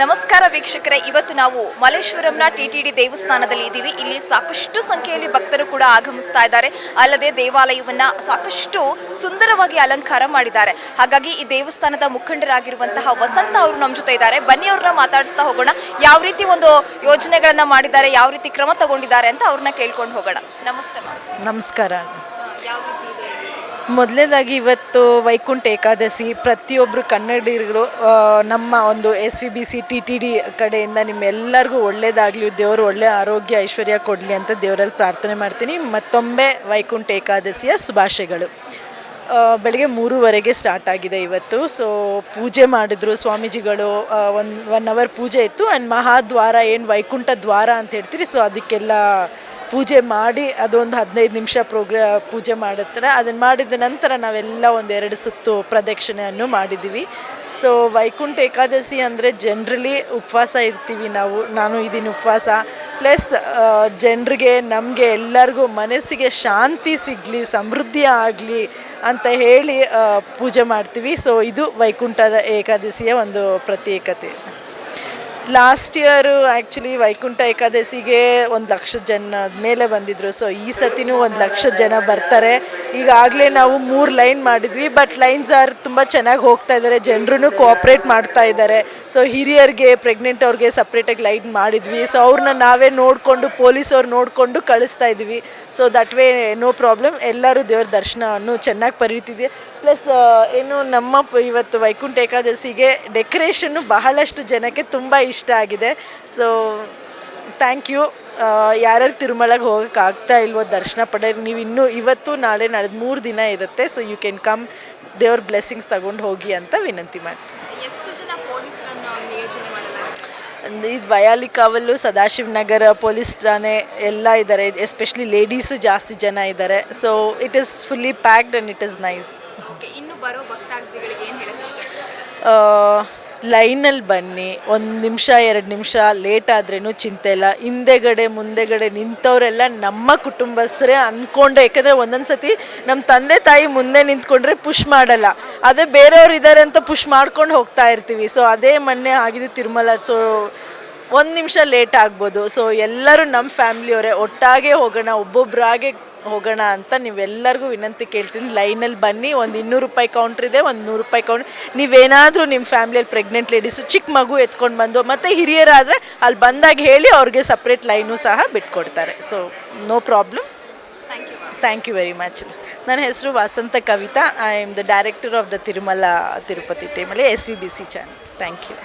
ನಮಸ್ಕಾರ ವೀಕ್ಷಕರೇ, ಇವತ್ತು ನಾವು ಮಲ್ಲೇಶ್ವರಂನ ಟಿಟಿಡಿ ದೇವಸ್ಥಾನದಲ್ಲಿ ಇದ್ದೀವಿ. ಇಲ್ಲಿ ಸಾಕಷ್ಟು ಸಂಖ್ಯೆಯಲ್ಲಿ ಭಕ್ತರು ಕೂಡ ಆಗಮಿಸ್ತಾ ಇದ್ದಾರೆ. ಅಲ್ಲದೆ ದೇವಾಲಯವನ್ನ ಸಾಕಷ್ಟು ಸುಂದರವಾಗಿ ಅಲಂಕಾರ ಮಾಡಿದ್ದಾರೆ. ಹಾಗಾಗಿ ಈ ದೇವಸ್ಥಾನದ ಮುಖಂಡರಾಗಿರುವಂತಹ ವಸಂತ ಅವರು ನಮ್ಮ ಜೊತೆ ಇದ್ದಾರೆ. ಬನ್ನಿ ಅವ್ರನ್ನ ಮಾತಾಡಿಸ್ತಾ ಹೋಗೋಣ. ಯಾವ ರೀತಿ ಒಂದು ಯೋಜನೆಗಳನ್ನ ಮಾಡಿದ್ದಾರೆ, ಯಾವ ರೀತಿ ಕ್ರಮ ತಗೊಂಡಿದ್ದಾರೆ ಅಂತ ಅವ್ರನ್ನ ಕೇಳ್ಕೊಂಡು ಹೋಗೋಣ. ನಮಸ್ತೆ. ನಮಸ್ಕಾರ. ಯಾವ ರೀತಿ ಇದೆ? ಮೊದಲನೇದಾಗಿ ಇವತ್ತು ವೈಕುಂಠ ಏಕಾದಶಿ. ಪ್ರತಿಯೊಬ್ಬರು ಕನ್ನಡಿಗರು ನಮ್ಮ ಒಂದು SVBC TTD ಕಡೆಯಿಂದ ನಿಮ್ಮೆಲ್ಲರಿಗೂ ಒಳ್ಳೆಯದಾಗಲಿ, ದೇವರು ಒಳ್ಳೆಯ ಆರೋಗ್ಯ ಐಶ್ವರ್ಯ ಕೊಡಲಿ ಅಂತ ದೇವರಲ್ಲಿ ಪ್ರಾರ್ಥನೆ ಮಾಡ್ತೀನಿ. ಮತ್ತೊಮ್ಮೆ ವೈಕುಂಠ ಏಕಾದಶಿಯ ಶುಭಾಶಯಗಳು. ಬೆಳಗ್ಗೆ 3:30 ಸ್ಟಾರ್ಟ್ ಆಗಿದೆ ಇವತ್ತು. ಸೊ ಪೂಜೆ ಮಾಡಿದ್ರು ಸ್ವಾಮೀಜಿಗಳು. ಒನ್ ಅವರ್ ಪೂಜೆ ಇತ್ತು. ಆ್ಯಂಡ್ ಮಹಾದ್ವಾರ ಏನು ವೈಕುಂಠ ದ್ವಾರ ಅಂತ ಹೇಳ್ತೀರಿ, ಸೊ ಅದಕ್ಕೆಲ್ಲ ಪೂಜೆ ಮಾಡಿ ಅದೊಂದು 15 ನಿಮಿಷ ಪೂಜೆ ಮಾಡುತ್ತಾರೆ. ಅದನ್ನು ಮಾಡಿದ ನಂತರ ನಾವೆಲ್ಲ ಒಂದೆರಡು ಸುತ್ತು ಪ್ರದಕ್ಷಿಣೆಯನ್ನು ಮಾಡಿದ್ದೀವಿ. ಸೊ ವೈಕುಂಠ ಏಕಾದಶಿ ಅಂದರೆ ಜನರಲಿ ಉಪವಾಸ ಇರ್ತೀವಿ ನಾನು ಇದೀನಿ ಉಪವಾಸ. ಪ್ಲಸ್ ಜನರಿಗೆ ನಮಗೆ ಎಲ್ಲರಿಗೂ ಮನಸ್ಸಿಗೆ ಶಾಂತಿ ಸಿಗಲಿ, ಸಮೃದ್ಧಿ ಆಗಲಿ ಅಂತ ಹೇಳಿ ಪೂಜೆ ಮಾಡ್ತೀವಿ. ಸೊ ಇದು ವೈಕುಂಠದ ಏಕಾದಶಿಯ ಒಂದು ಪ್ರತ್ಯೇಕತೆ. ಲಾಸ್ಟ್ ಇಯರು ಆ್ಯಕ್ಚುಲಿ ವೈಕುಂಠ ಏಕಾದಶಿಗೆ 1,00,000 ಜನ ಮೇಲೆ ಬಂದಿದ್ದರು. ಸೊ ಈ ಸತಿನೂ 1,00,000 ಜನ ಬರ್ತಾರೆ. ಈಗಾಗಲೇ ನಾವು 3 ಲೈನ್ ಮಾಡಿದ್ವಿ. ಬಟ್ ಲೈನ್ಸ್ ತುಂಬ ಚೆನ್ನಾಗಿ ಹೋಗ್ತಾ ಇದ್ದಾರೆ. ಜನರೂ ಕೋಆಪ್ರೇಟ್ ಮಾಡ್ತಾ ಇದ್ದಾರೆ. ಸೊ ಹಿರಿಯರಿಗೆ, ಪ್ರೆಗ್ನೆಂಟ್ ಅವ್ರಿಗೆ ಸಪ್ರೇಟಾಗಿ ಲೈನ್ ಮಾಡಿದ್ವಿ. ಸೊ ಅವ್ರನ್ನ ನಾವೇ ನೋಡಿಕೊಂಡು, ಪೊಲೀಸವ್ರು ನೋಡಿಕೊಂಡು ಕಳಿಸ್ತಾ ಇದ್ವಿ. So that way no problem. ಎಲ್ಲರೂ ದೇವ್ರ ದರ್ಶನವನ್ನು ಚೆನ್ನಾಗಿ ಪರೀತಿದೆ. ಪ್ಲಸ್ ಏನು ನಮ್ಮ ಇವತ್ತು ವೈಕುಂಠ ಏಕಾದಶಿಗೆ ಡೆಕೋರೇಷನ್ನು ಬಹಳಷ್ಟು ಜನಕ್ಕೆ ತುಂಬ ಇಷ್ಟ ಆಗಿದೆ. So thank you. ಯಾರ್ಯಾರು ತಿರುಮಲಗೆ ಹೋಗೋಕ್ಕೆ ಆಗ್ತಾ ಇಲ್ವೋ ದರ್ಶನ ಪಡೆಯೋರು, ನೀವು ಇನ್ನೂ ಇವತ್ತು ನಾಳೆ 3 ದಿನ ಇರುತ್ತೆ. ಸೊ ಯು ಕ್ಯಾನ್ ಕಮ್, ದೇವ್ರ ಬ್ಲೆಸ್ಸಿಂಗ್ಸ್ ತಗೊಂಡು ಹೋಗಿ ಅಂತ ವಿನಂತಿ ಮಾಡ್ತೀನಿ. ಎಷ್ಟು ಜನ ಪೊಲೀಸರನ್ನು ನಿಯೋಜನೆ ಮಾಡಲಾಗಿದೆ? ಇದು ವಯಾಲಿ ಕಾವಲು, ಸದಾಶಿವನಗರ ಪೊಲೀಸ್ ಠಾಣೆ ಎಲ್ಲ ಇದ್ದಾರೆ. ಎಸ್ಪೆಷಲಿ ಲೇಡೀಸು ಜಾಸ್ತಿ ಜನ ಇದ್ದಾರೆ. So it is fully packed and it is nice. Okay, ಇನ್ನು ಬರೋ ಭಕ್ತಾದಿಗಳಿಗೆ ಏನು ಹೇಳಕ್ಕೆ ಇಷ್ಟಪಡ್ತೀರಾ? ಲೈನಲ್ಲಿ ಬನ್ನಿ. 1 ನಿಮಿಷ 2 ನಿಮಿಷ ಲೇಟ್ ಆದ್ರೂ ಚಿಂತೆ ಇಲ್ಲ. ಮುಂದೆಗಡೆ ನಿಂತವರೆಲ್ಲ ನಮ್ಮ ಕುಟುಂಬಸ್ಥರೇ ಅಂದ್ಕೊಂಡು. ಯಾಕಂದರೆ ಒಂದೊಂದು ಸತಿ ನಮ್ಮ ತಂದೆ ತಾಯಿ ಮುಂದೆ ನಿಂತ್ಕೊಂಡ್ರೆ ಪುಷ್ ಮಾಡಲ್ಲ, ಅದೇ ಬೇರೆಯವ್ರು ಇದ್ದಾರೆ ಅಂತ ಪುಷ್ ಮಾಡ್ಕೊಂಡು ಹೋಗ್ತಾ ಇರ್ತೀವಿ. ಸೊ ಅದೇ ಮೊನ್ನೆ ಆಗಿದ್ದು ತಿರುಮಲ. ಸೊ 1 ನಿಮಿಷ ಲೇಟ್ ಆಗ್ಬೋದು. ಸೊ ಎಲ್ಲರೂ ನಮ್ಮ ಫ್ಯಾಮ್ಲಿಯವರೇ, ಒಟ್ಟಾಗೆ ಹೋಗೋಣ, ಒಬ್ಬೊಬ್ಬರಾಗೆ ಹೋಗೋಣ ಅಂತ ನೀವೆಲ್ಲರಿಗೂ ವಿನಂತಿ ಕೇಳ್ತೀನಿ. ಲೈನಲ್ಲಿ ಬನ್ನಿ. ಒಂದು 200 ರೂಪಾಯಿ ಕೌಂಟ್ರ್ ಇದೆ, ಒಂದು 100 ರೂಪಾಯಿ ಕೌಂಟ್ರ್. ನೀವೇನಾದರೂ ನಿಮ್ಮ ಫ್ಯಾಮ್ಲಿಯಲ್ಲಿ ಪ್ರೆಗ್ನೆಂಟ್ ಲೇಡೀಸು, ಚಿಕ್ಕ ಮಗು ಎತ್ಕೊಂಡು ಬಂದು, ಮತ್ತು ಹಿರಿಯರಾದರೆ ಅಲ್ಲಿ ಬಂದಾಗ ಹೇಳಿ, ಅವ್ರಿಗೆ ಸಪ್ರೇಟ್ ಲೈನು ಸಹ ಬಿಟ್ಕೊಡ್ತಾರೆ. So no problem. Thank you very much. ನನ್ನ ಹೆಸರು Vasantha Kavitha. I am the director of the Tirumala Tirupati ಟೀಮಲ್ಲಿ SVBC ಚಾನಲ್. Thank you.